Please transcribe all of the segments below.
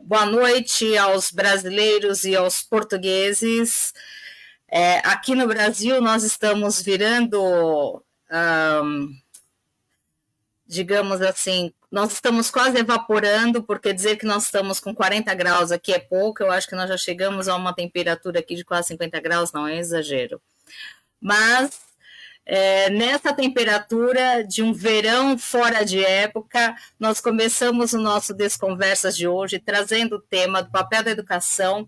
Boa noite aos brasileiros e aos portugueses. Aqui no Brasil, nós estamos virando, digamos assim, nós estamos quase evaporando, porque dizer que nós estamos com 40 graus aqui é pouco, eu acho que nós já chegamos a uma temperatura aqui de quase 50 graus, não é exagero. Mas nessa temperatura de um verão fora de época, nós começamos o nosso Desconversas de hoje trazendo o tema do papel da educação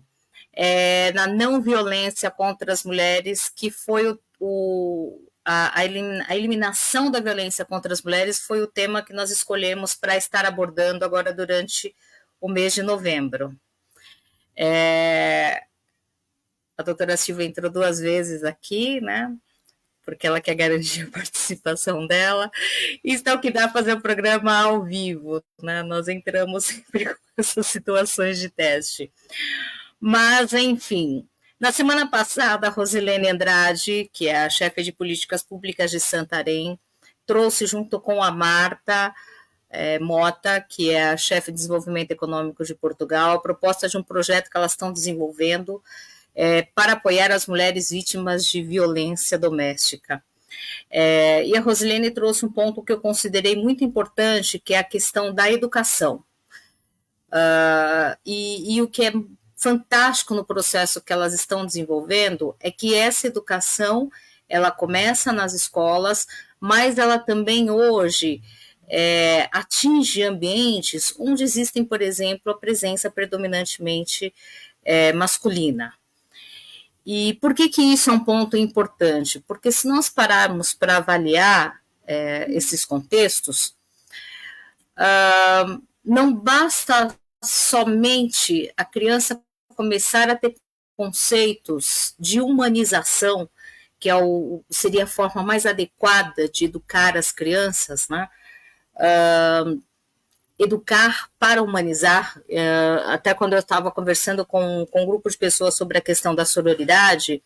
na não violência contra as mulheres, que foi a eliminação da violência contra as mulheres foi o tema que nós escolhemos para estar abordando agora durante o mês de novembro. A doutora Silvia entrou 2 vezes aqui, né? Porque ela quer garantir a participação dela. Isso é o que dá fazer o programa ao vivo, né? Nós entramos sempre com essas situações de teste. Mas, enfim, na semana passada, a Rosilene Andrade, que é a chefe de políticas públicas de Santarém, trouxe junto com a Marta Mota, que é a chefe de desenvolvimento econômico de Portugal, a proposta de um projeto que elas estão desenvolvendo para apoiar as mulheres vítimas de violência doméstica. E a Rosilene trouxe um ponto que eu considerei muito importante, que é a questão da educação. E o que é fantástico no processo que elas estão desenvolvendo é que essa educação, ela começa nas escolas, mas ela também hoje atinge ambientes onde existem, por exemplo, a presença predominantemente masculina. E por que isso é um ponto importante? Porque se nós pararmos para avaliar esses contextos, não basta somente a criança começar a ter conceitos de humanização, que seria a forma mais adequada de educar as crianças, né? Educar para humanizar. Até quando eu estava conversando com um grupo de pessoas sobre a questão da sororidade,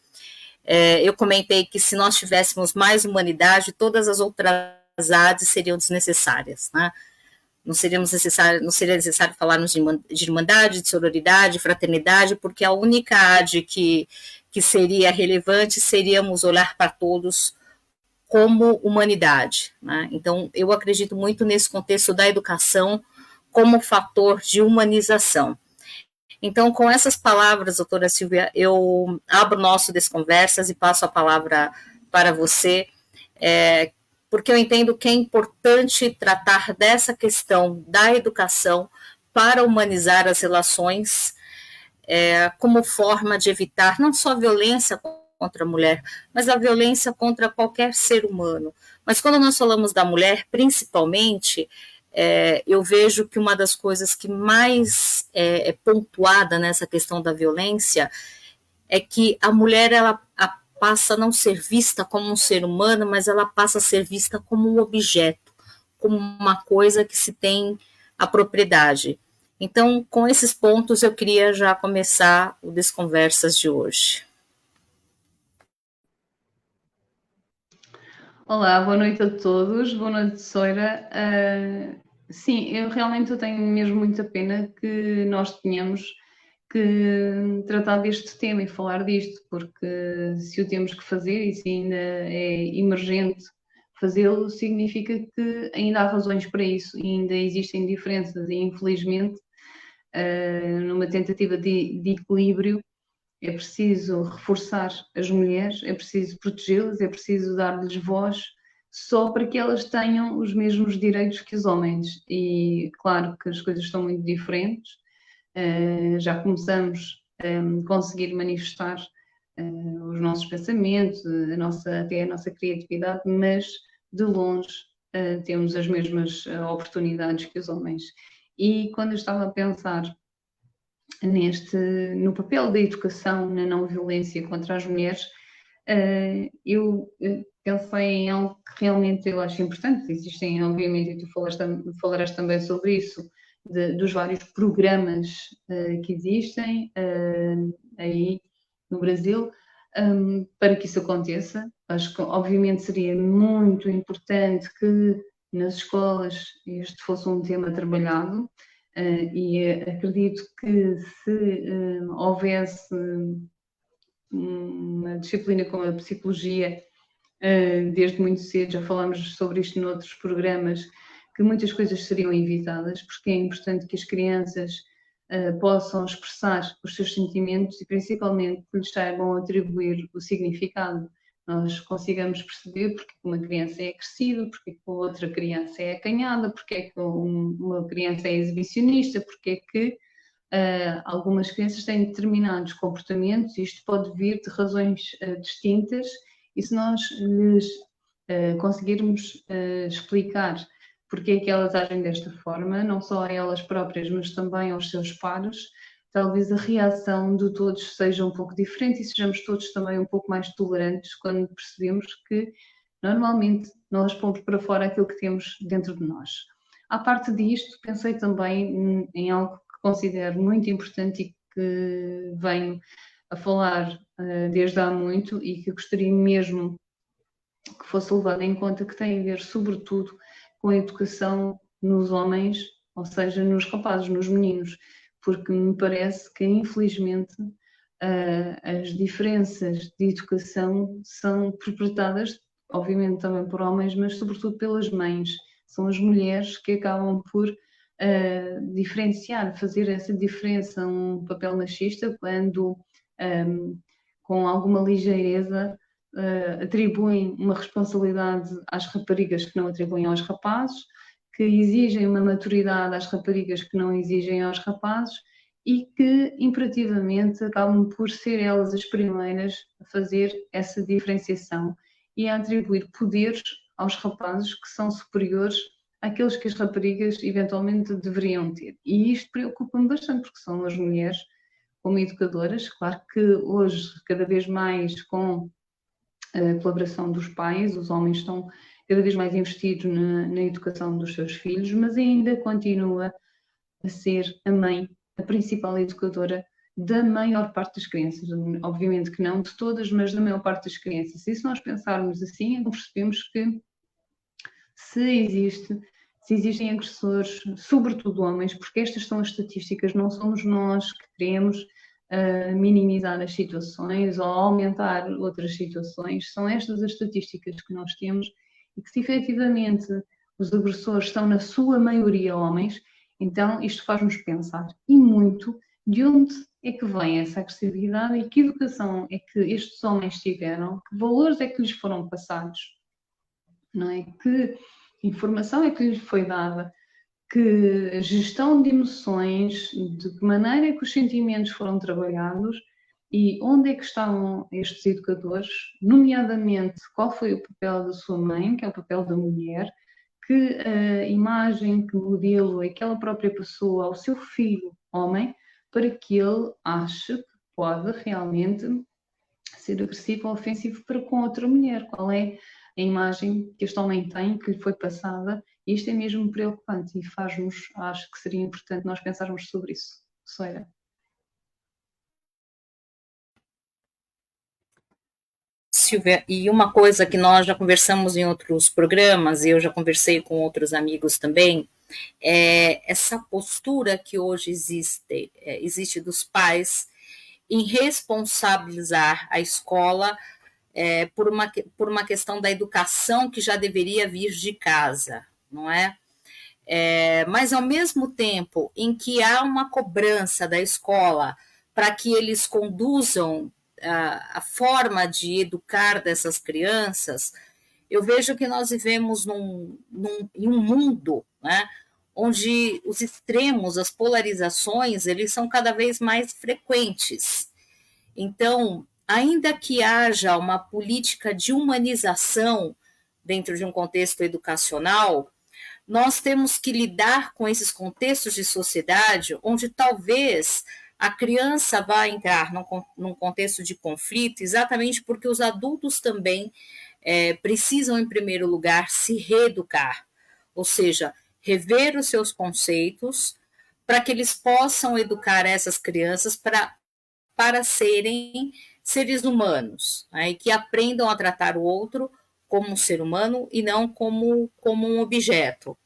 eu comentei que se nós tivéssemos mais humanidade, todas as outras ADs seriam desnecessárias, né? Não seria necessário falarmos de irmandade, de sororidade, de fraternidade, porque a única AD que seria relevante seríamos olhar para todos como humanidade, né? Então, eu acredito muito nesse contexto da educação como fator de humanização. Então, com essas palavras, doutora Silvia, eu abro nosso Desconversas e passo a palavra para você, porque eu entendo que é importante tratar dessa questão da educação para humanizar as relações, como forma de evitar não só a violência contra a mulher, mas a violência contra qualquer ser humano. Mas quando nós falamos da mulher, principalmente, eu vejo que uma das coisas que mais é pontuada nessa questão da violência é que a mulher ela passa a não ser vista como um ser humano, mas ela passa a ser vista como um objeto, como uma coisa que se tem a propriedade. Então, com esses pontos, eu queria já começar o Desconversas de hoje. Olá, boa noite a todos, boa noite, Soira. Sim, eu realmente tenho mesmo muita pena que nós tenhamos que tratar deste tema e falar disto, porque se o temos que fazer e se ainda é emergente fazê-lo, significa que ainda há razões para isso e ainda existem diferenças e, infelizmente, numa tentativa de equilíbrio, é preciso reforçar as mulheres, é preciso protegê-las, é preciso dar-lhes voz, só para que elas tenham os mesmos direitos que os homens. E claro que as coisas estão muito diferentes, já começamos a conseguir manifestar os nossos pensamentos, até a nossa criatividade, mas de longe temos as mesmas oportunidades que os homens. E quando eu estava a pensar no papel da educação na não violência contra as mulheres, eu pensei em algo que realmente eu acho importante. Existem, obviamente, e tu falarás também sobre isso, dos vários programas que existem aí no Brasil para que isso aconteça. Acho que, obviamente, seria muito importante que nas escolas este fosse um tema trabalhado. E acredito que se houvesse uma disciplina como a psicologia, desde muito cedo, já falamos sobre isto noutros programas, que muitas coisas seriam evitadas, porque é importante que as crianças possam expressar os seus sentimentos e principalmente que lhes saibam atribuir o significado. Nós consigamos perceber porque uma criança é agressiva, porque que outra criança é acanhada, porque é que uma criança é exibicionista, porque é que algumas crianças têm determinados comportamentos e isto pode vir de razões distintas e se nós lhes conseguirmos explicar porque é que elas agem desta forma, não só a elas próprias, mas também aos seus pares, talvez a reação de todos seja um pouco diferente e sejamos todos também um pouco mais tolerantes quando percebemos que normalmente nós pomos para fora aquilo que temos dentro de nós. À parte disto, pensei também em algo que considero muito importante e que venho a falar desde há muito e que gostaria mesmo que fosse levado em conta, que tem a ver sobretudo com a educação nos homens, ou seja, nos rapazes, nos meninos, porque me parece que infelizmente as diferenças de educação são perpetradas, obviamente também por homens, mas sobretudo pelas mães. São as mulheres que acabam por diferenciar, fazer essa diferença, um papel machista, quando com alguma ligeireza atribuem uma responsabilidade às raparigas que não atribuem aos rapazes, que exigem uma maturidade às raparigas que não exigem aos rapazes e que imperativamente acabam por ser elas as primeiras a fazer essa diferenciação e a atribuir poderes aos rapazes que são superiores àqueles que as raparigas eventualmente deveriam ter. E isto preocupa-me bastante, porque são as mulheres como educadoras, claro que hoje cada vez mais com a colaboração dos pais, os homens estão cada vez mais investidos na educação dos seus filhos, mas ainda continua a ser a mãe a principal educadora da maior parte das crianças. Obviamente que não de todas, mas da maior parte das crianças. E se nós pensarmos assim, então percebemos que se existem agressores, sobretudo homens, porque estas são as estatísticas, não somos nós que queremos minimizar as situações ou aumentar outras situações, são estas as estatísticas que nós temos e que se efetivamente os agressores são na sua maioria homens, então isto faz-nos pensar e muito de onde é que vem essa agressividade e que educação é que estes homens tiveram, que valores é que lhes foram passados, não é? Que informação é que lhes foi dada, que gestão de emoções, de que maneira é que os sentimentos foram trabalhados e onde é que estavam estes educadores, nomeadamente qual foi o papel da sua mãe, que é o papel da mulher, que imagem, que modelo é que ela própria passou ao seu filho homem para que ele ache que pode realmente ser agressivo ou ofensivo para com outra mulher. Qual é a imagem que este homem tem, que lhe foi passada? E isto é mesmo preocupante e faz-nos, acho que seria importante nós pensarmos sobre isso. Soeira. Silvia, e uma coisa que nós já conversamos em outros programas, e eu já conversei com outros amigos também, é essa postura que hoje existe dos pais em responsabilizar a escola por uma questão da educação que já deveria vir de casa, não é? Mas, ao mesmo tempo em que há uma cobrança da escola para que eles conduzam a forma de educar dessas crianças, eu vejo que nós vivemos em um mundo, né, onde os extremos, as polarizações, eles são cada vez mais frequentes. Então, ainda que haja uma política de humanização dentro de um contexto educacional, nós temos que lidar com esses contextos de sociedade onde talvez a criança vá entrar num contexto de conflito, exatamente porque os adultos também precisam, em primeiro lugar, se reeducar, ou seja, rever os seus conceitos para que eles possam educar essas crianças para serem seres humanos, né, e que aprendam a tratar o outro como um ser humano e não como um objeto.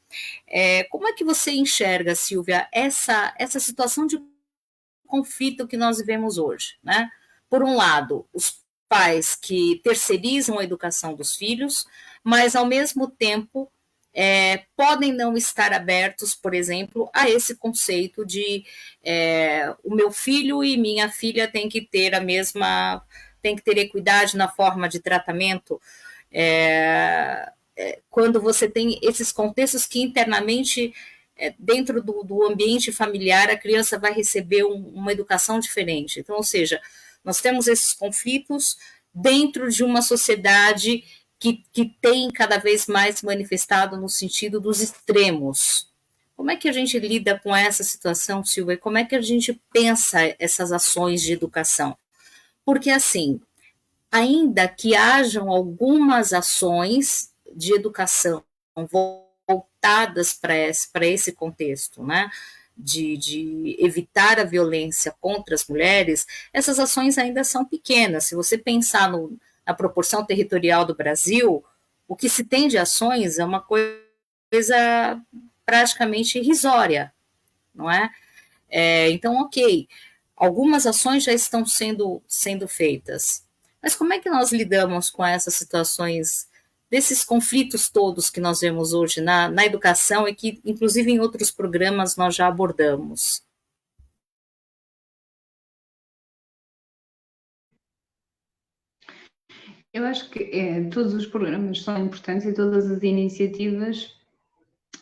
Como é que você enxerga, Silvia, essa situação de conflito que nós vivemos hoje, né? Por um lado, os pais que terceirizam a educação dos filhos, mas ao mesmo tempo podem não estar abertos, por exemplo, a esse conceito de o meu filho e minha filha têm que ter tem que ter equidade na forma de tratamento. Quando você tem esses contextos que internamente dentro do ambiente familiar, a criança vai receber uma educação diferente. Então, ou seja, nós temos esses conflitos dentro de uma sociedade que tem cada vez mais manifestado no sentido dos extremos. Como é que a gente lida com essa situação, Silvia? Como é que a gente pensa essas ações de educação? Porque, assim, ainda que hajam algumas ações de educação voltadas para esse contexto, né? De evitar a violência contra as mulheres, essas ações ainda são pequenas. Se você pensar na proporção territorial do Brasil, o que se tem de ações é uma coisa praticamente irrisória, não é? Então, ok, algumas ações já estão sendo feitas, mas como é que nós lidamos com essas situações, desses conflitos todos que nós vemos hoje na educação e que, inclusive, em outros programas nós já abordamos? Eu acho que todos os programas são importantes e todas as iniciativas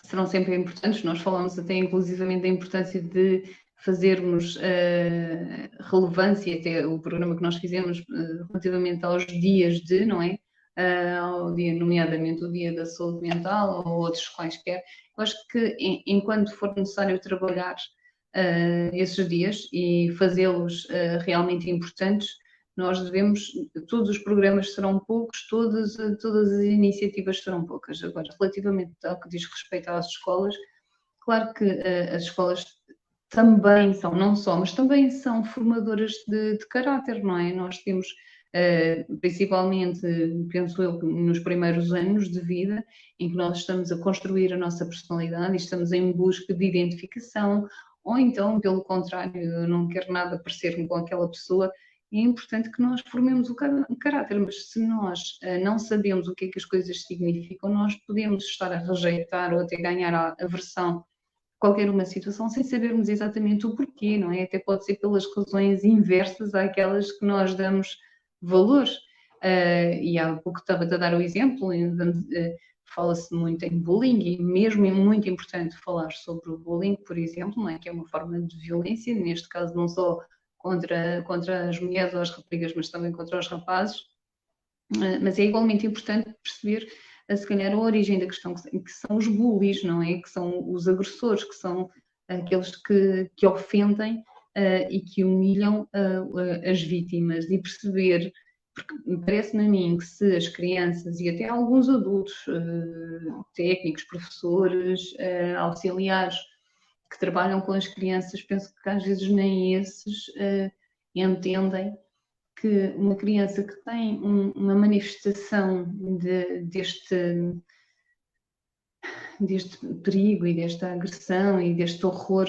serão sempre importantes. Nós falamos até inclusivamente da importância de fazermos relevância, até o programa que nós fizemos relativamente aos dias de, não é? Ao dia, nomeadamente o dia da saúde mental ou outros quaisquer. Eu acho que enquanto for necessário trabalhar esses dias e fazê-los realmente importantes, nós devemos, todos os programas serão poucos, todas as iniciativas serão poucas. Agora, relativamente ao que diz respeito às escolas, claro que as escolas também são, não só, mas também são formadoras de caráter, não é? Nós temos, principalmente, penso eu, nos primeiros anos de vida, em que nós estamos a construir a nossa personalidade e estamos em busca de identificação, ou então, pelo contrário, eu não quero nada parecer-me com aquela pessoa. É importante que nós formemos o caráter, mas se nós não sabemos o que é que as coisas significam, nós podemos estar a rejeitar ou até ganhar a aversão qualquer uma situação sem sabermos exatamente o porquê, não é? Até pode ser pelas razões inversas àquelas que nós damos valor. E há pouco estava-te a dar o exemplo, fala-se muito em bullying e mesmo é muito importante falar sobre o bullying, por exemplo, não é? Que é uma forma de violência, neste caso não só contra as mulheres ou as raparigas, mas também contra os rapazes. Mas é igualmente importante perceber, se calhar, a origem da questão, que são os bullies, não é? Que são os agressores, que são aqueles que ofendem e que humilham as vítimas. E perceber, porque parece-me a mim que se as crianças e até alguns adultos, técnicos, professores, auxiliares, que trabalham com as crianças, penso que às vezes nem esses entendem que uma criança que tem uma manifestação deste perigo e desta agressão e deste horror,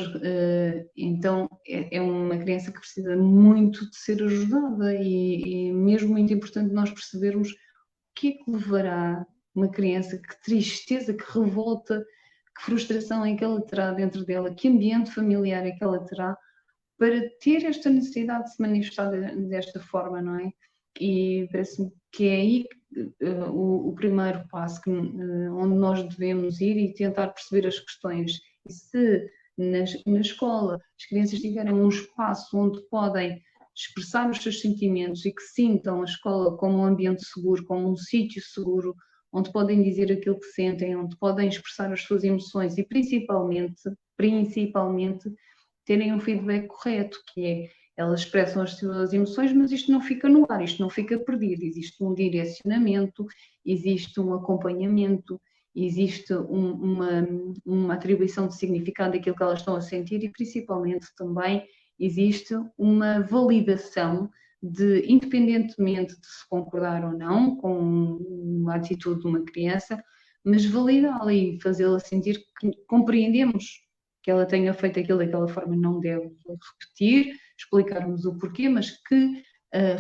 então é uma criança que precisa muito de ser ajudada e mesmo muito importante nós percebermos o que é que levará uma criança, que tristeza, que revolta, que frustração é que ela terá dentro dela, que ambiente familiar é que ela terá para ter esta necessidade de se manifestar desta forma, não é? E parece-me que é aí o primeiro passo onde nós devemos ir e tentar perceber as questões. E se na escola as crianças tiverem um espaço onde podem expressar os seus sentimentos e que sintam a escola como um ambiente seguro, como um sítio seguro, onde podem dizer aquilo que sentem, onde podem expressar as suas emoções e principalmente terem um feedback correto, que é, elas expressam as suas emoções, mas isto não fica no ar, isto não fica perdido, existe um direcionamento, existe um acompanhamento, existe uma atribuição de significado daquilo que elas estão a sentir e principalmente também existe uma validação de, independentemente de se concordar ou não com a atitude de uma criança, mas validá-la e fazê-la sentir que compreendemos que ela tenha feito aquilo daquela forma, não deve repetir, explicarmos o porquê, mas que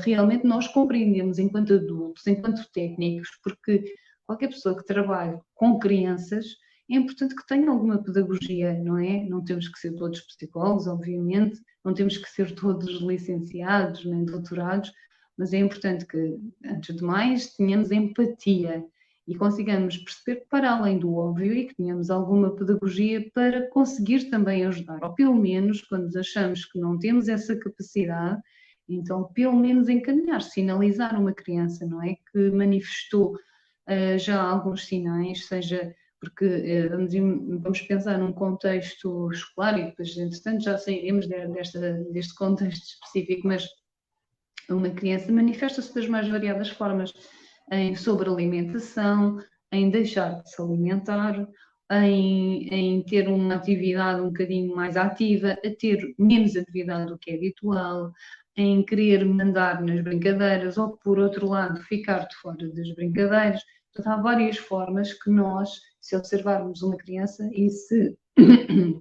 realmente nós compreendemos enquanto adultos, enquanto técnicos, porque qualquer pessoa que trabalhe com crianças é importante que tenha alguma pedagogia, não é? Não temos que ser todos psicólogos, obviamente, não temos que ser todos licenciados nem doutorados, mas é importante que, antes de mais, tenhamos empatia e consigamos perceber para além do óbvio e que tenhamos alguma pedagogia para conseguir também ajudar, ou pelo menos, quando achamos que não temos essa capacidade, então, pelo menos encaminhar, sinalizar uma criança, não é? Que manifestou já alguns sinais, seja porque vamos pensar num contexto escolar e depois, entretanto, já sairemos deste contexto específico, mas uma criança manifesta-se das mais variadas formas, em sobrealimentação, em deixar de se alimentar, em ter uma atividade um bocadinho mais ativa, a ter menos atividade do que é habitual, em querer mandar nas brincadeiras ou, por outro lado, ficar de fora das brincadeiras. Portanto, há várias formas que nós, se observarmos uma criança e se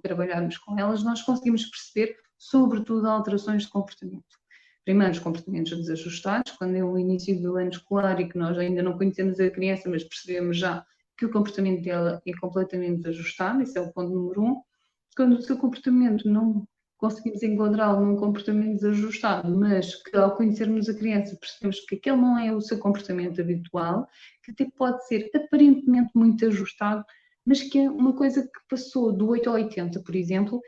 trabalharmos com elas, nós conseguimos perceber, sobretudo, alterações de comportamento. Primeiro, os comportamentos desajustados, quando é o início do ano escolar e que nós ainda não conhecemos a criança, mas percebemos já que o comportamento dela é completamente desajustado, esse é o ponto número um. Quando o seu comportamento não conseguimos enquadrá-lo num comportamento desajustado, mas que ao conhecermos a criança percebemos que aquele não é o seu comportamento habitual, que até pode ser aparentemente muito ajustado, mas que é uma coisa que passou do 8 ao 80, por exemplo,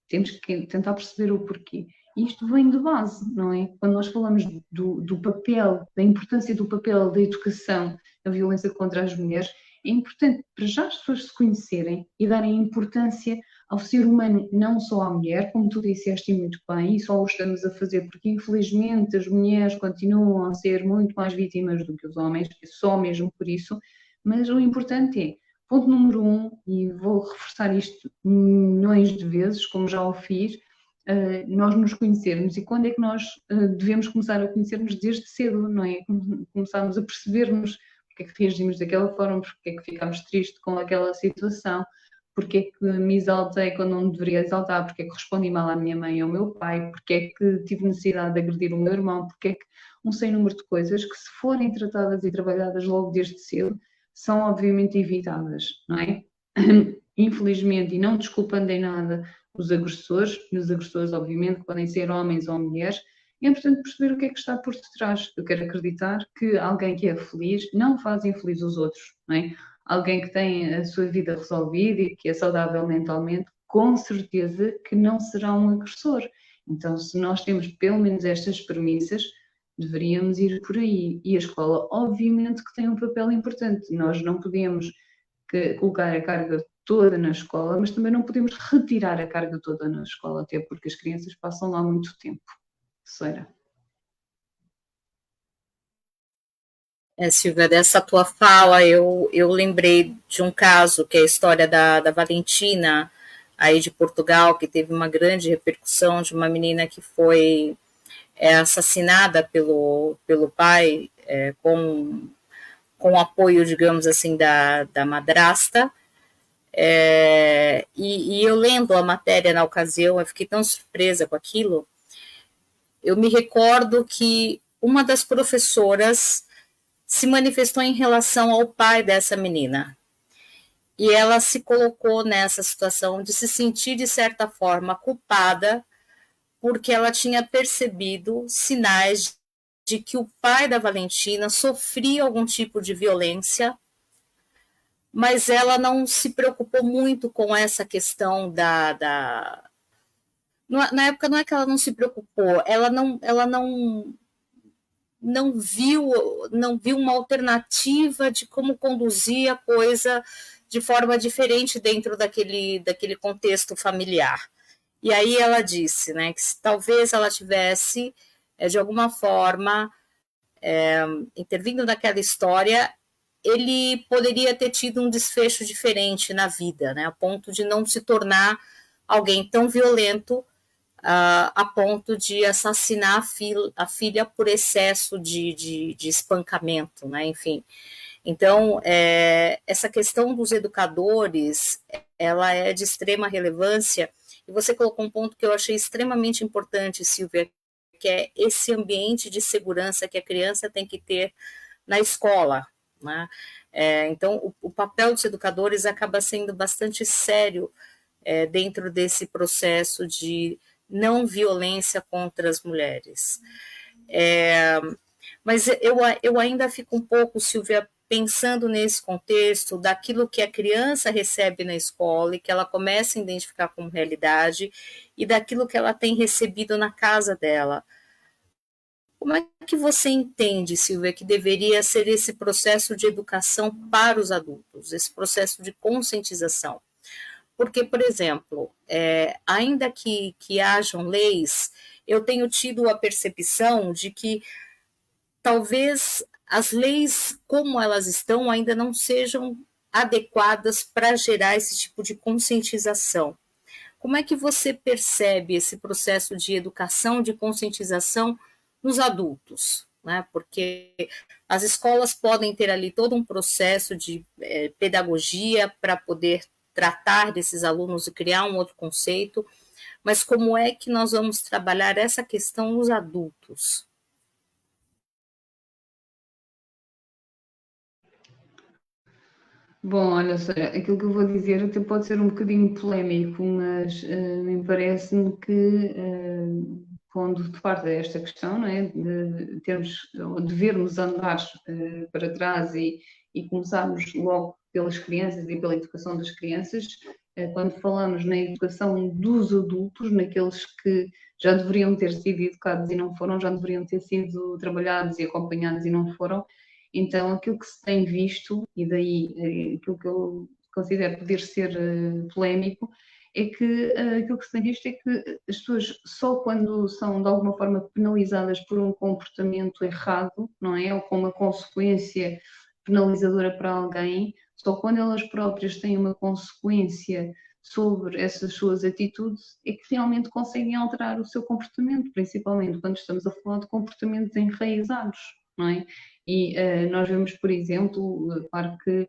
temos que tentar perceber o porquê. E isto vem de base, não é? Quando nós falamos do papel, da importância do papel da educação na violência contra as mulheres, é importante para já as pessoas se conhecerem e darem importância ao ser humano, não só à mulher, como tu disseste muito bem, e só o estamos a fazer porque infelizmente as mulheres continuam a ser muito mais vítimas do que os homens, só mesmo por isso, mas o importante é, ponto número um, e vou reforçar isto milhões de vezes, como já o fiz, nós nos conhecermos. E quando é que nós devemos começar a conhecermos? Desde cedo, não é? Começarmos a percebermos porque é que reagimos daquela forma, porque é que ficamos tristes com aquela situação, porque é que me exaltei quando não deveria exaltar, porque é que respondi mal à minha mãe e ao meu pai, porque é que tive necessidade de agredir o meu irmão, porque é que um sem número de coisas que, se forem tratadas e trabalhadas logo desde cedo, são obviamente evitadas, não é? Infelizmente, e não desculpando em nada os agressores, e os agressores obviamente podem ser homens ou mulheres, é importante perceber o que é que está por detrás. Eu quero acreditar que alguém que é feliz não faz infeliz os outros, não é? Alguém que tem a sua vida resolvida e que é saudável mentalmente, com certeza que não será um agressor. Então, se nós temos pelo menos estas premissas, deveríamos ir por aí. E a escola, obviamente, que tem um papel importante. Nós não podemos colocar a carga toda na escola, mas também não podemos retirar a carga toda na escola, até porque as crianças passam lá muito tempo. Seira. Silvia, dessa tua fala, eu lembrei de um caso, que é a história da Valentina, aí de Portugal, que teve uma grande repercussão, de uma menina que foi assassinada pelo pai, com o apoio, digamos assim, da madrasta. E eu lendo a matéria na ocasião, eu fiquei tão surpresa com aquilo. Eu me recordo que uma das professoras se manifestou em relação ao pai dessa menina. E ela se colocou nessa situação de se sentir, de certa forma, culpada, porque ela tinha percebido sinais de que o pai da Valentina sofria algum tipo de violência, mas ela não se preocupou muito com essa questão na época não é que ela não se preocupou, ela não viu uma alternativa de como conduzir a coisa de forma diferente dentro daquele contexto familiar. E aí ela disse, né, que talvez ela tivesse, de alguma forma, intervindo naquela história, ele poderia ter tido um desfecho diferente na vida, né, a ponto de não se tornar alguém tão violento a ponto de assassinar a filha por excesso de espancamento, né? Enfim. Então, essa questão dos educadores, ela é de extrema relevância, e você colocou um ponto que eu achei extremamente importante, Silvia, que é esse ambiente de segurança que a criança tem que ter na escola, né? Então, o papel dos educadores acaba sendo bastante sério dentro desse processo de não violência contra as mulheres. Mas eu ainda fico um pouco, Silvia, pensando nesse contexto daquilo que a criança recebe na escola e que ela começa a identificar como realidade e daquilo que ela tem recebido na casa dela. Como é que você entende, Silvia, que deveria ser esse processo de educação para os adultos, esse processo de conscientização? Porque, por exemplo, ainda que hajam leis, eu tenho tido a percepção de que talvez as leis como elas estão ainda não sejam adequadas para gerar esse tipo de conscientização. Como é que você percebe esse processo de educação, de conscientização nos adultos? Né? Porque as escolas podem ter ali todo um processo de pedagogia para poder tratar desses alunos e criar um outro conceito, mas como é que nós vamos trabalhar essa questão nos adultos? Bom, olha, aquilo que eu vou dizer até pode ser um bocadinho polémico, mas me parece-me que pondo de parte esta questão, não é, de vermos andar para trás e começarmos logo pelas crianças e pela educação das crianças, quando falamos na educação dos adultos, naqueles que já deveriam ter sido educados e não foram, já deveriam ter sido trabalhados e acompanhados e não foram. Então, aquilo que se tem visto, e daí aquilo que eu considero poder ser polémico, é que aquilo que se tem visto é que as pessoas só quando são de alguma forma penalizadas por um comportamento errado, não é? Ou com uma consequência penalizadora para alguém, só quando elas próprias têm uma consequência sobre essas suas atitudes é que realmente conseguem alterar o seu comportamento, principalmente quando estamos a falar de comportamentos enraizados, não é? E nós vemos, por exemplo, claro que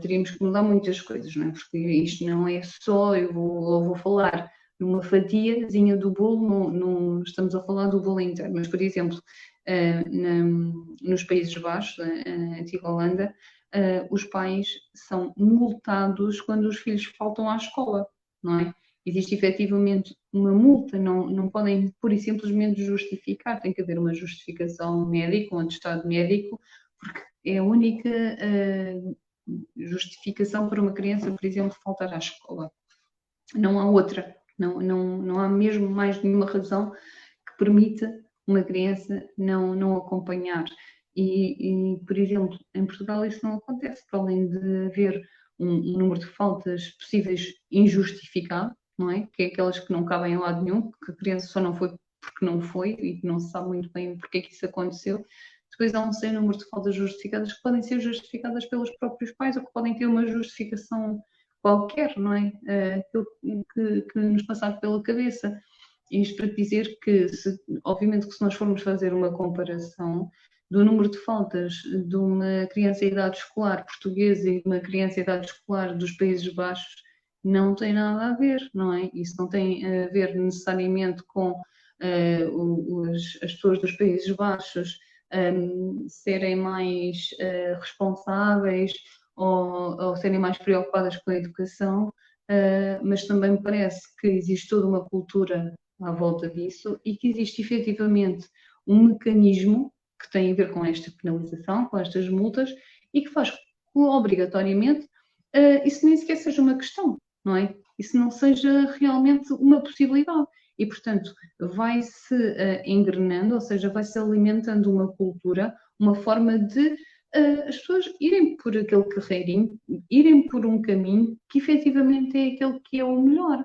teríamos que mudar muitas coisas, não é? Porque isto não é só, eu vou falar numa fatiazinha do bolo, não estamos a falar do bolo inteiro, mas, por exemplo, nos Países Baixos, na antiga Holanda, os pais são multados quando os filhos faltam à escola, não é? Existe efetivamente uma multa, não podem pura e simplesmente justificar, tem que haver uma justificação médica, um atestado médico, porque é a única justificação para uma criança, por exemplo, faltar à escola. Não há outra, não há mesmo mais nenhuma razão que permita uma criança não acompanhar. E, por exemplo, em Portugal isso não acontece, para além de haver um número de faltas possíveis injustificado, não é? Que é aquelas que não cabem em lado nenhum, que a criança só não foi porque não foi e que não se sabe muito bem porque é que isso aconteceu. Depois há um sem número de faltas justificadas que podem ser justificadas pelos próprios pais ou que podem ter uma justificação qualquer, não é? Aquilo que nos passar pela cabeça. Isto para dizer que, obviamente, que se nós formos fazer uma comparação do número de faltas de uma criança em idade escolar portuguesa e de uma criança em idade escolar dos Países Baixos, não tem nada a ver, não é? Isso não tem a ver necessariamente com as pessoas dos Países Baixos serem mais responsáveis ou serem mais preocupadas com a educação, mas também me parece que existe toda uma cultura à volta disso e que existe efetivamente um mecanismo que tem a ver com esta penalização, com estas multas e que faz obrigatoriamente isso nem sequer seja uma questão, não é? Isso não seja realmente uma possibilidade. E, portanto, vai-se engrenando, ou seja, vai-se alimentando uma cultura, uma forma de as pessoas irem por aquele carreirinho, irem por um caminho que efetivamente é aquele que é o melhor.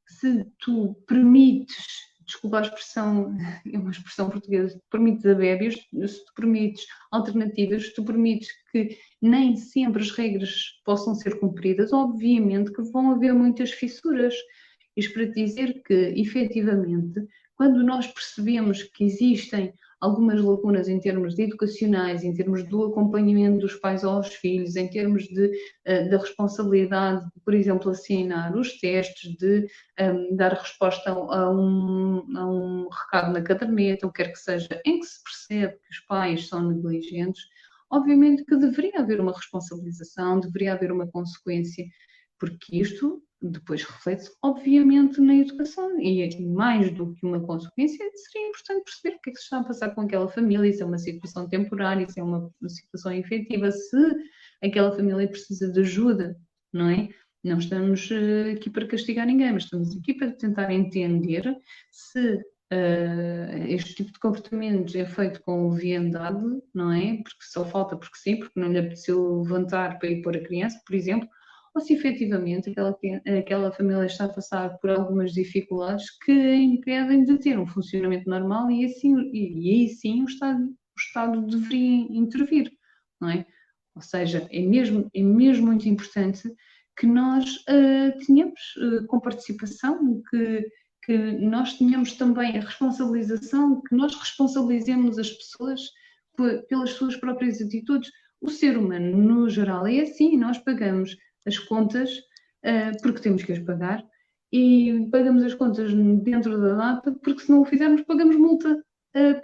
Se tu permites, desculpa a expressão, é uma expressão portuguesa, permites abébios, se tu permites alternativas, se tu permites que nem sempre as regras possam ser cumpridas, obviamente que vão haver muitas fissuras. Isto para dizer que, efetivamente, quando nós percebemos que existem algumas lacunas em termos de educacionais, em termos do acompanhamento dos pais aos filhos, em termos da responsabilidade de, por exemplo, assinar os testes, de dar resposta a um recado na caderneta, o que quer que seja, em que se percebe que os pais são negligentes, obviamente que deveria haver uma responsabilização, deveria haver uma consequência, porque isto depois reflete, obviamente, na educação. E mais do que uma consequência, seria importante perceber o que é que se está a passar com aquela família, se é uma situação temporária, se é uma situação efetiva, se aquela família precisa de ajuda, não é? Não estamos aqui para castigar ninguém, mas estamos aqui para tentar entender se este tipo de comportamentos é feito com leviandade, não é? Porque só falta porque sim, porque não lhe apeteceu levantar para ir pôr a criança, por exemplo, ou se efetivamente aquela família está a passar por algumas dificuldades que a impedem de ter um funcionamento normal e aí sim o Estado deveria intervir, não é? Ou seja, é mesmo muito importante que nós tenhamos com participação, que nós tenhamos também a responsabilização, que nós responsabilizemos as pessoas pelas suas próprias atitudes. O ser humano, no geral, é assim, nós pagamos as contas porque temos que as pagar e pagamos as contas dentro da data porque se não o fizermos pagamos multa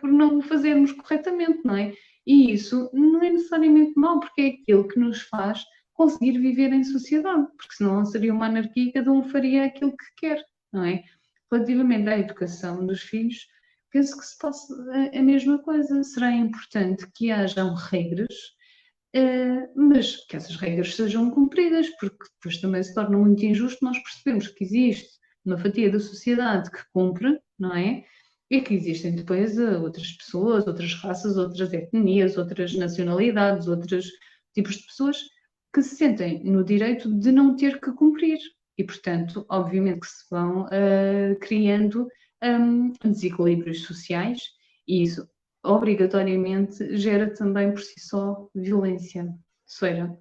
por não o fazermos corretamente, não é? E isso não é necessariamente mau, porque é aquilo que nos faz conseguir viver em sociedade, porque senão seria uma anarquia e cada um faria aquilo que quer, não é? Relativamente à educação dos filhos, penso que se passa a mesma coisa. Será importante que hajam regras, mas que essas regras sejam cumpridas, porque depois também se torna muito injusto nós percebermos que existe uma fatia da sociedade que cumpre, não é? E que existem depois outras pessoas, outras raças, outras etnias, outras nacionalidades, outros tipos de pessoas que se sentem no direito de não ter que cumprir. E, portanto, obviamente que se vão criando desequilíbrios sociais e isso obrigatoriamente gera também por si só violência. Soeira.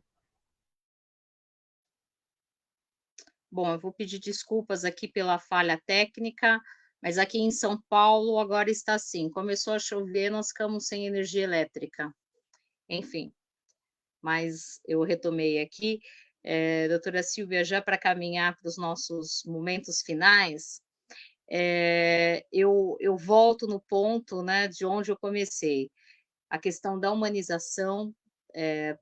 Bom, eu vou pedir desculpas aqui pela falha técnica, mas aqui em São Paulo agora está assim, começou a chover, nós ficamos sem energia elétrica. Enfim, mas eu retomei aqui. Doutora Silvia, já para caminhar para os nossos momentos finais, eu volto no ponto, né, de onde eu comecei, a questão da humanização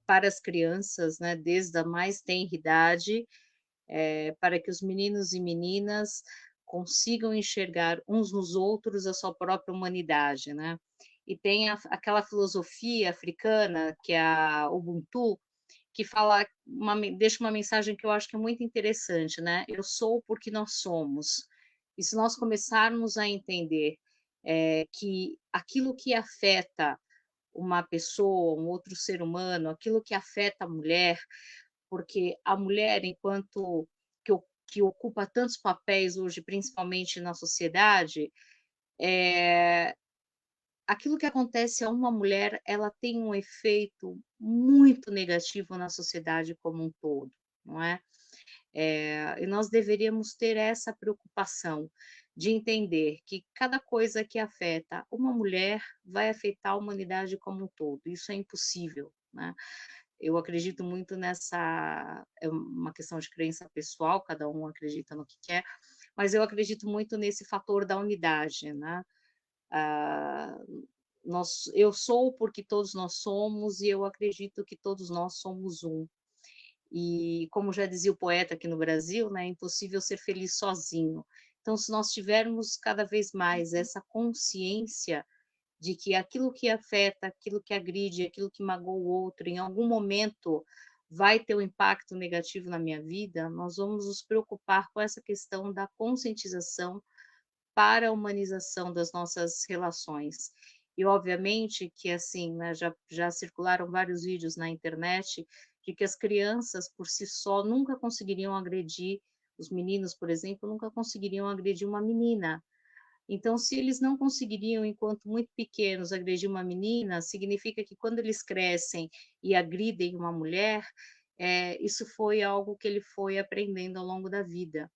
para as crianças, né, desde a mais tenra idade, para que os meninos e meninas consigam enxergar uns nos outros a sua própria humanidade, né? E tem aquela filosofia africana, que é a Ubuntu, que fala deixa uma mensagem que eu acho que é muito interessante, né? Eu sou porque nós somos. E se nós começarmos a entender que aquilo que afeta uma pessoa, um outro ser humano, aquilo que afeta a mulher, porque a mulher, enquanto que ocupa tantos papéis hoje, principalmente na sociedade, aquilo que acontece a uma mulher, ela tem um efeito muito negativo na sociedade como um todo, não é? E nós deveríamos ter essa preocupação de entender que cada coisa que afeta uma mulher vai afetar a humanidade como um todo. Isso é impossível, né? Eu acredito muito nessa, é uma questão de crença pessoal, cada um acredita no que quer, mas eu acredito muito nesse fator da unidade, né? Ah, eu sou porque todos nós somos e eu acredito que todos nós somos um. E como já dizia o poeta aqui no Brasil, né, é impossível ser feliz sozinho. Então, se nós tivermos cada vez mais essa consciência de que aquilo que afeta, aquilo que agride, aquilo que magoa o outro, em algum momento vai ter um impacto negativo na minha vida, nós vamos nos preocupar com essa questão da conscientização para a humanização das nossas relações. E, obviamente, que assim, né, já circularam vários vídeos na internet de que as crianças, por si só, nunca conseguiriam agredir, os meninos, por exemplo, nunca conseguiriam agredir uma menina. Então, se eles não conseguiriam, enquanto muito pequenos, agredir uma menina, significa que quando eles crescem e agridem uma mulher, isso foi algo que ele foi aprendendo ao longo da vida.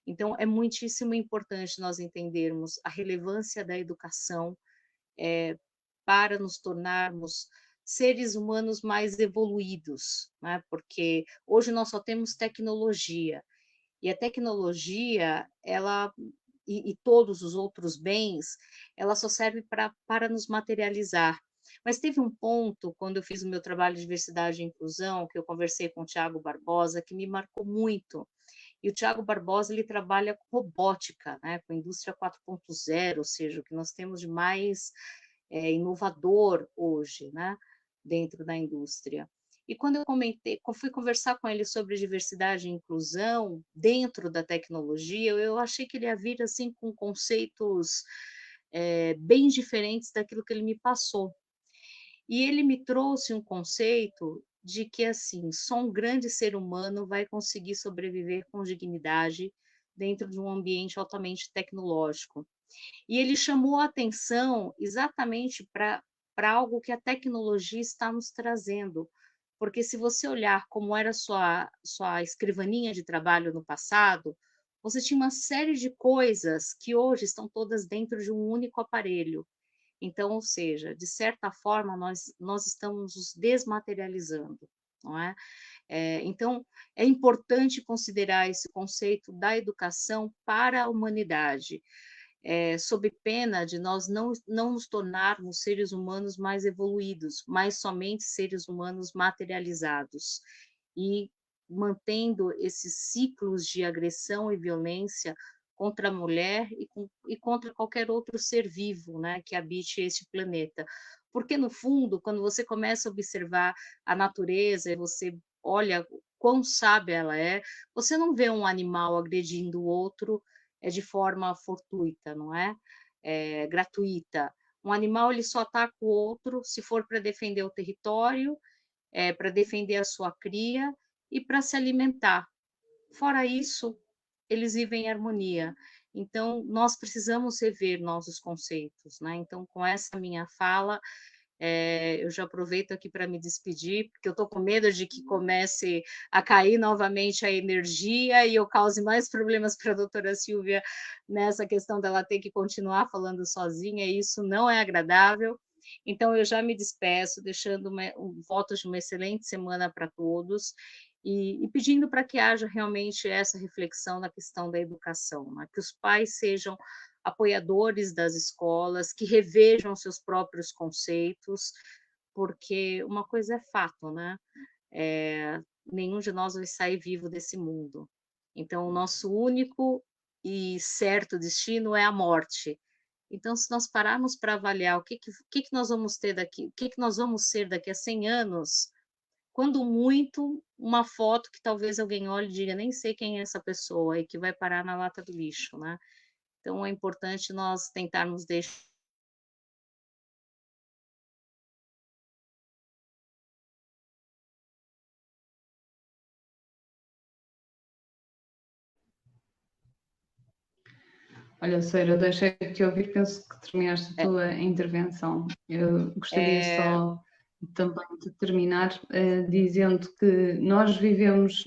Então, é muitíssimo importante nós entendermos a relevância da educação para nos tornarmos seres humanos mais evoluídos, né? Porque hoje nós só temos tecnologia, e a tecnologia, ela e todos os outros bens, ela só serve para nos materializar. Mas teve um ponto, quando eu fiz o meu trabalho de diversidade e inclusão, que eu conversei com o Tiago Barbosa, que me marcou muito. E o Tiago Barbosa, ele trabalha com robótica, né, com indústria 4.0, ou seja, o que nós temos de mais inovador hoje, né, dentro da indústria. E quando fui conversar com ele sobre diversidade e inclusão dentro da tecnologia, eu achei que ele ia vir assim com conceitos bem diferentes daquilo que ele me passou. E ele me trouxe um conceito de que assim, só um grande ser humano vai conseguir sobreviver com dignidade dentro de um ambiente altamente tecnológico. E ele chamou a atenção exatamente para algo que a tecnologia está nos trazendo. Porque se você olhar como era sua escrivaninha de trabalho no passado, você tinha uma série de coisas que hoje estão todas dentro de um único aparelho. Então, ou seja, de certa forma, nós estamos nos desmaterializando, não é? Então, é importante considerar esse conceito da educação para a humanidade, sob pena de nós não nos tornarmos seres humanos mais evoluídos, mas somente seres humanos materializados, e mantendo esses ciclos de agressão e violência contra a mulher e contra qualquer outro ser vivo, né, que habite este planeta. Porque, no fundo, quando você começa a observar a natureza e você olha quão sábia ela é, você não vê um animal agredindo o outro de forma fortuita, não é? Gratuita. Um animal ele só ataca o outro se for para defender o território, para defender a sua cria e para se alimentar. Fora isso, eles vivem em harmonia. Então, nós precisamos rever nossos conceitos, né? Então, com essa minha fala, eu já aproveito aqui para me despedir, porque eu estou com medo de que comece a cair novamente a energia e eu cause mais problemas para a doutora Silvia nessa questão dela ter que continuar falando sozinha, e isso não é agradável. Então, eu já me despeço, deixando um voto de uma excelente semana para todos e pedindo para que haja realmente essa reflexão na questão da educação, né? Que os pais sejam apoiadores das escolas, que revejam seus próprios conceitos, porque uma coisa é fato, né? Nenhum de nós vai sair vivo desse mundo. Então, o nosso único e certo destino é a morte. Então, se nós pararmos para avaliar o que nós vamos ter daqui, o que nós vamos ser daqui a 100 anos, quando muito, uma foto que talvez alguém olhe e diga, nem sei quem é essa pessoa, e que vai parar na lata do lixo, né? Então, é importante nós tentarmos deixar. Olha, Seira, deixei de te ouvir, penso que terminaste a tua intervenção. Eu gostaria só também de terminar dizendo que nós vivemos,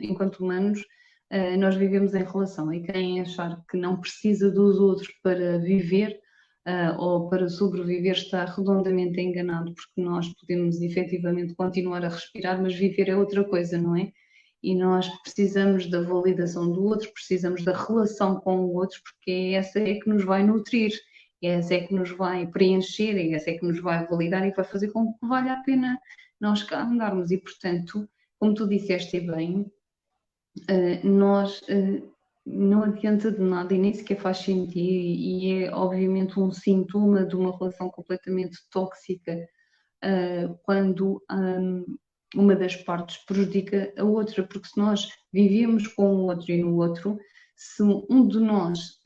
enquanto humanos, nós vivemos em relação, e quem achar que não precisa dos outros para viver ou para sobreviver está redondamente enganado, porque nós podemos efetivamente continuar a respirar, mas viver é outra coisa, não é? E nós precisamos da validação do outro, precisamos da relação com o outro, porque essa é que nos vai nutrir, essa é que nos vai preencher, essa é que nos vai validar e vai fazer com que valha a pena nós cá andarmos. E, portanto, como tu disseste bem, nós não adianta de nada e nem sequer faz sentido, e é obviamente um sintoma de uma relação completamente tóxica quando uma das partes prejudica a outra, porque se nós vivemos com o outro e no outro, se um de nós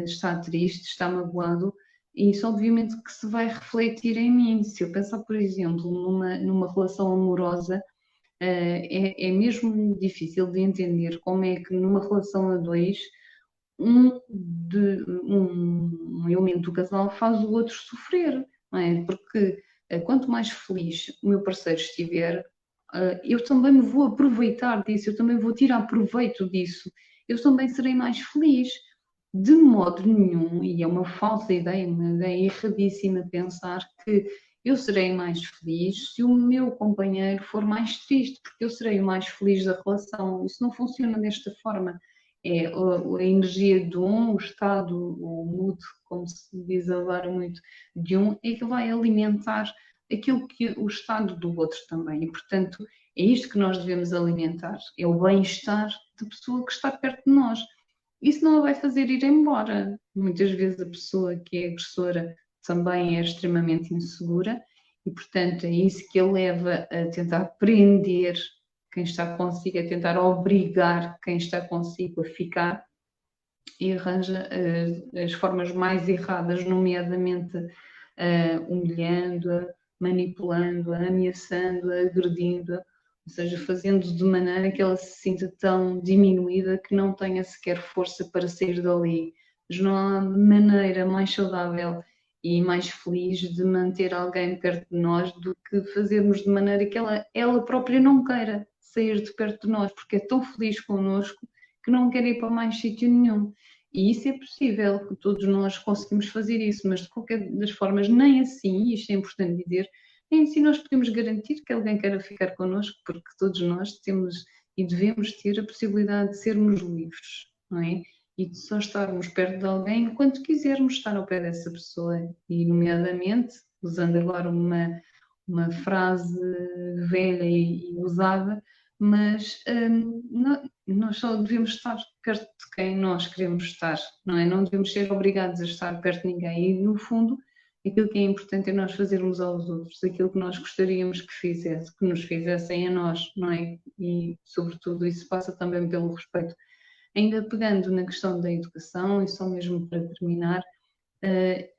está triste, está magoado, isso obviamente que se vai refletir em mim. Se eu pensar, por exemplo, numa relação amorosa, é mesmo difícil de entender como é que numa relação a dois, um elemento do casal faz o outro sofrer, não é? Porque quanto mais feliz o meu parceiro estiver, eu também me vou aproveitar disso, eu também vou tirar proveito disso, eu também serei mais feliz. de modo nenhum, e é uma falsa ideia, uma ideia erradíssima pensar que eu serei mais feliz se o meu companheiro for mais triste, porque eu serei o mais feliz da relação. Isso não funciona desta forma. É a energia de um, o estado, o mood, como se diz agora muito, de um, é que vai alimentar aquilo que o estado do outro também. E, portanto, é isto que nós devemos alimentar, é o bem-estar da pessoa que está perto de nós. Isso não a vai fazer ir embora. Muitas vezes a pessoa que é agressora também é extremamente insegura e, portanto, é isso que a leva a tentar prender quem está consigo, a tentar obrigar quem está consigo a ficar e arranja as formas mais erradas, nomeadamente humilhando-a, manipulando-a, ameaçando-a, agredindo-a, ou seja, fazendo de maneira que ela se sinta tão diminuída que não tenha sequer força para sair dali. Mas não há maneira mais saudável e mais feliz de manter alguém perto de nós do que fazermos de maneira que ela própria não queira sair de perto de nós, porque é tão feliz connosco que não quer ir para mais sítio nenhum. E isso é possível, que todos nós conseguimos fazer isso, mas de qualquer das formas, nem assim, e isto é importante dizer, nem assim nós podemos garantir que alguém queira ficar connosco, porque todos nós temos e devemos ter a possibilidade de sermos livres, não é? E de só estarmos perto de alguém enquanto quisermos estar ao pé dessa pessoa, e nomeadamente, usando agora uma frase velha e usada, mas nós só devemos estar perto de quem nós queremos estar, não é? Não devemos ser obrigados a estar perto de ninguém e, no fundo, aquilo que é importante é nós fazermos aos outros aquilo que nós gostaríamos que nos fizessem a nós, não é? E, sobretudo, isso passa também pelo respeito. Ainda pegando na questão da educação, e só mesmo para terminar,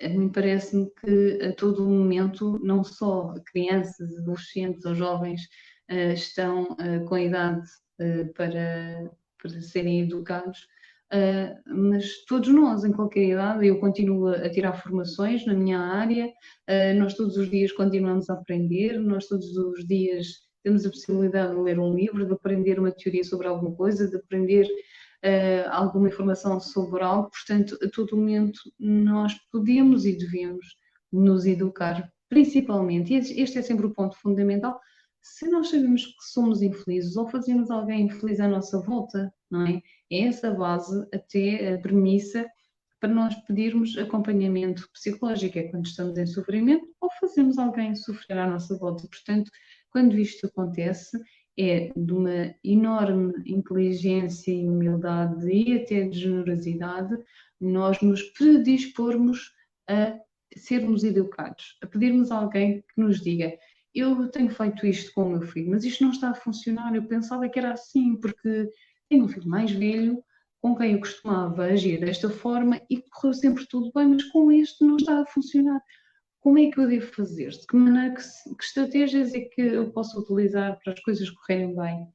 a mim parece-me que a todo momento, não só crianças, adolescentes ou jovens estão com a idade para serem educados, mas todos nós, em qualquer idade, eu continuo a tirar formações na minha área, nós todos os dias continuamos a aprender, nós todos os dias temos a possibilidade de ler um livro, de aprender uma teoria sobre alguma coisa, de aprender alguma informação sobre algo, portanto, a todo momento nós podemos e devemos nos educar, principalmente, e este é sempre o ponto fundamental, se nós sabemos que somos infelizes ou fazemos alguém infeliz à nossa volta, não é? É essa a base, até a premissa para nós pedirmos acompanhamento psicológico, é quando estamos em sofrimento ou fazemos alguém sofrer à nossa volta. Portanto, quando isto acontece, é de uma enorme inteligência e humildade e até de generosidade nós nos predispormos a sermos educados, a pedirmos a alguém que nos diga: eu tenho feito isto com o meu filho, mas isto não está a funcionar, eu pensava que era assim, porque tenho um filho mais velho com quem eu costumava agir desta forma e correu sempre tudo bem, mas com este não está a funcionar. Como é que eu devo fazer? De que maneira, que estratégias é que eu posso utilizar para as coisas correrem bem?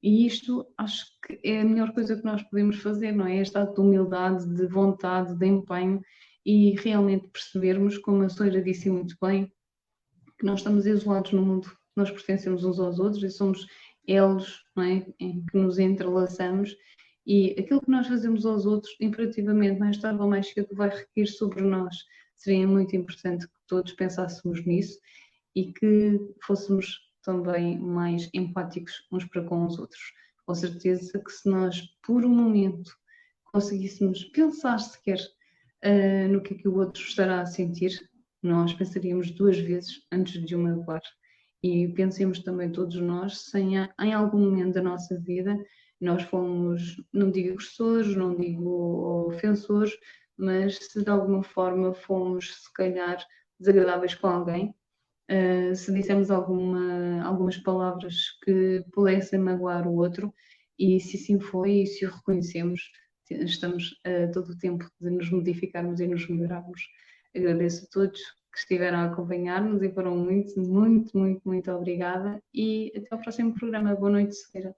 E isto acho que é a melhor coisa que nós podemos fazer, não é? Este ato de humildade, de vontade, de empenho e realmente percebermos, como a Soira disse muito bem, que nós estamos isolados no mundo, nós pertencemos uns aos outros e somos elos, não é? Em que nos entrelaçamos e aquilo que nós fazemos aos outros, imperativamente, mais tarde ou mais cedo, vai recair sobre nós. Seria muito importante que todos pensássemos nisso e que fôssemos também mais empáticos uns para com os outros. Com certeza que se nós, por um momento, conseguíssemos pensar sequer no que é que o outro estará a sentir, nós pensaríamos duas vezes antes de o magoar. E pensemos também todos nós, se em algum momento da nossa vida nós fomos, não digo agressores, não digo ofensores, mas se de alguma forma fomos, se calhar, desagradáveis com alguém, se dissemos algumas palavras que pudessem magoar o outro, e se assim foi, e se o reconhecemos, estamos todo o tempo de nos modificarmos e nos melhorarmos. Agradeço a todos que estiveram a acompanhar-nos e foram muito, muito, muito, muito obrigada e até ao próximo programa. Boa noite, Sequeira.